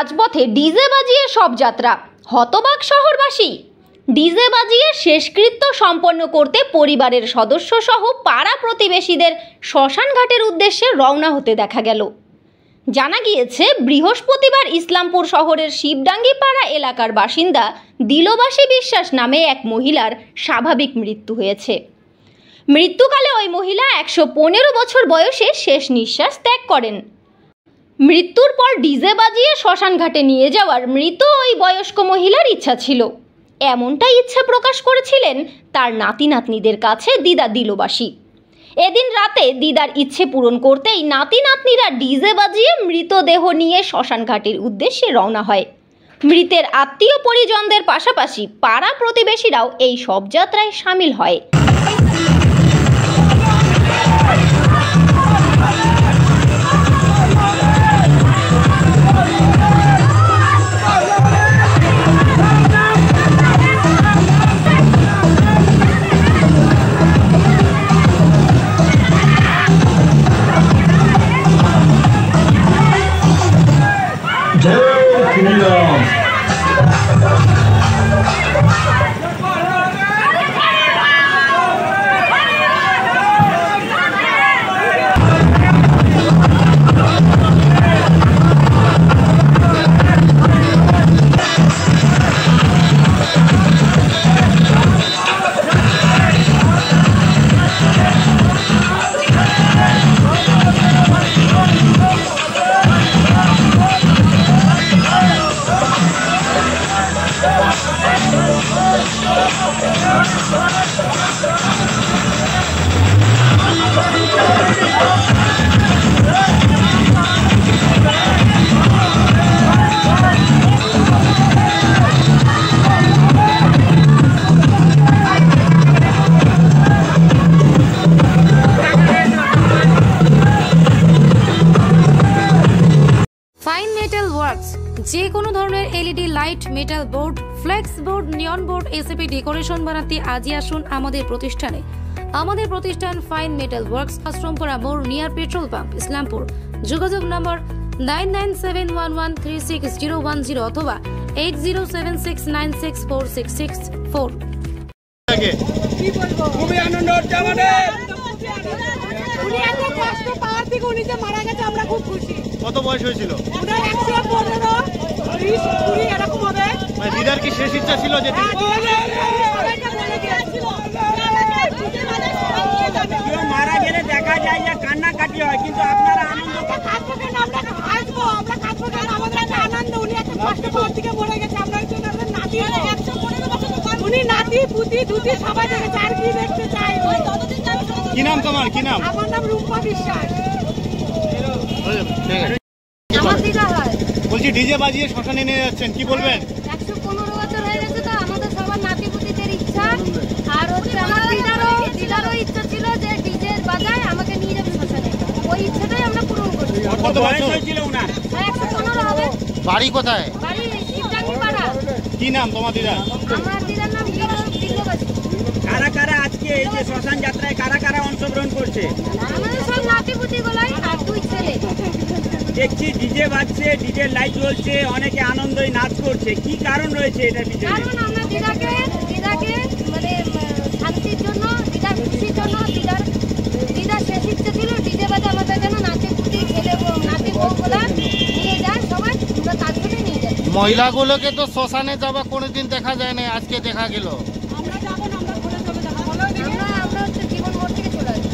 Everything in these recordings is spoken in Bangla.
রাজপথে ডিজে বাজিয়ে শবযাত্রা, হতবাক শহরবাসী। ডিজে বাজিয়ে শেষকৃত্য সম্পন্ন করতে পরিবারের সদস্য সহ পাড়া প্রতিবেশীদের শ্মশানঘাটের উদ্দেশ্যে রওনা হতে দেখা গেল। জানা গিয়েছে, বৃহস্পতিবার ইসলামপুর শহরের শিবডাঙ্গি পাড়া এলাকার বাসিন্দা দিলবাসী বিশ্বাস নামে এক মহিলার স্বাভাবিক মৃত্যু হয়েছে। মৃত্যুকালে ওই মহিলা 115 বছর বয়সে শেষ নিঃশ্বাস ত্যাগ করেন। মৃত্যুর পর ডিজে বাজিয়ে শ্মশানঘাটে নিয়ে যাওয়ার মৃত ওই বয়স্ক মহিলার ইচ্ছা ছিল। এমনটাই ইচ্ছা প্রকাশ করেছিলেন তার নাতি নাতনিদের কাছে দিদা দিলবাসী। এদিন রাতে দিদার ইচ্ছে পূরণ করতেই নাতি নাতনিরা ডিজে বাজিয়ে মৃতদেহ নিয়ে শ্মশানঘাটের উদ্দেশ্যে রওনা হয়। মৃতের আত্মীয় পরিজনদের পাশাপাশি পাড়া প্রতিবেশীরাও এই শবযাত্রায় সামিল হয়। ফাইন মেটাল ওয়ার্কস যে কোনো ধরনের LED light, metal board, flakes board, নিয়ন বোর্ড, এসএপি ডেকোরেশন বানাতে আজই আসুন আমাদের প্রতিষ্ঠানে। আমাদের প্রতিষ্ঠান ফাইন মেটাল ওয়ার্কস, আশ্রমপুরা মোড়, নিয়ার পেট্রোল পাম্প, ইসলামপুর। যোগাযোগ নম্বর 9971136010 অথবা 8076964664। খুবই আনন্দ হচ্ছে আমাদের। উনি এত কষ্ট পাওয়ার থেকে উনি যে মারা গেছে আমরা খুব খুশি। কত বয়স হয়েছিল? ওনার 115, 20, 20 এরকম হবে। মানে দিদার কি শেষ ইচ্ছা ছিল যে কেউ মারা গেলে দেখা যায় যে কান্নাকাটি হয়, কিন্তু আপনারা আনন্দ কাঁদবো কেন? আমরা হাসবো, আমরা কাঁদবো কেন? আমাদের একটা আনন্দ। উনি এত কষ্ট পাওয়ার থেকে মরে গেছে, আমরা একজন আমাদের নাতি, 115 বছর উনি নাতি পুতি দুতি সবাই দেখেছে, আর কি দেখতে চাই? কি নাম তোমার? কি নাম? আমার নাম রূপা বিশ্বাস। আমার দিদা হয়। বলছি ডিজে বাজিয়ে শ্মশানে নিয়ে যাচ্ছেন, কি বলবেন? 115 বছর হয়ে গেছে, তো আমাদের সবার নাতিপুতিদের ইচ্ছা, আর হচ্ছে আমার দিদারও ইচ্ছা ছিল যে ডিজে বাজায় আমাকে নিয়ে যাবে শ্মশানে। ওই ইচ্ছাটাই আমরা পূরণ করছি। কত বয়স হয়েছিল ওনার? 115 হবে। বাড়ি কোথায়? বাড়ি শিবডাঙ্গি পাড়া। কি নাম তোমার দিদা? আমার দিদার নাম দিলবাসী। কারা কারা আজকে এই যে শ্মশান যাত্রায় কারা কারা অংশগ্রহণ করছে? আমাদের সব নাতিপুতি গুলাই আর 2 ছেলে। দেখছি ডিজে বাজছে, ডিজে লাইট জ্বলছে, অনেকে আনন্দই নাচ করছে। কি কারণ রয়েছে এটার পিছনে? কারণ আমরা দিদাকে মানে শান্তির জন্য, দিদার খুশির জন্য, দিদার শেষ ইচ্ছে ছিল ডিজে বাজে আমাদের যেন নাতিপুতি ছেলে নাতি বউগুলা নিয়ে যায় সবাই, আমরা তার জন্য নিয়ে যাই। মহিলাগুলোকে তো শ্মশানে যাওয়া কোনোদিন দেখা যায় না, আজকে দেখা গেল। আমরা যাবো না, আমরা ঘুরে চলে যাবো। আমরা হচ্ছে জীবন মোড় থেকে চলে আসি।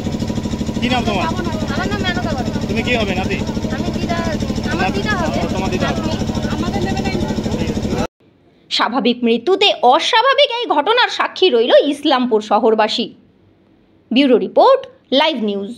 কি নাম তোমার? আমার নাম মেনকা বর্মন। তুমি কি হবে নাতি? আমি দিদা, আমার দিদা হবে। তোমার দিদা? আমাদের নেবে না। স্বাভাবিক মৃত্যুতে অস্বাভাবিক এই ঘটনার সাক্ষী রইল ইসলামপুর শহরবাসী। Bureau report, live news.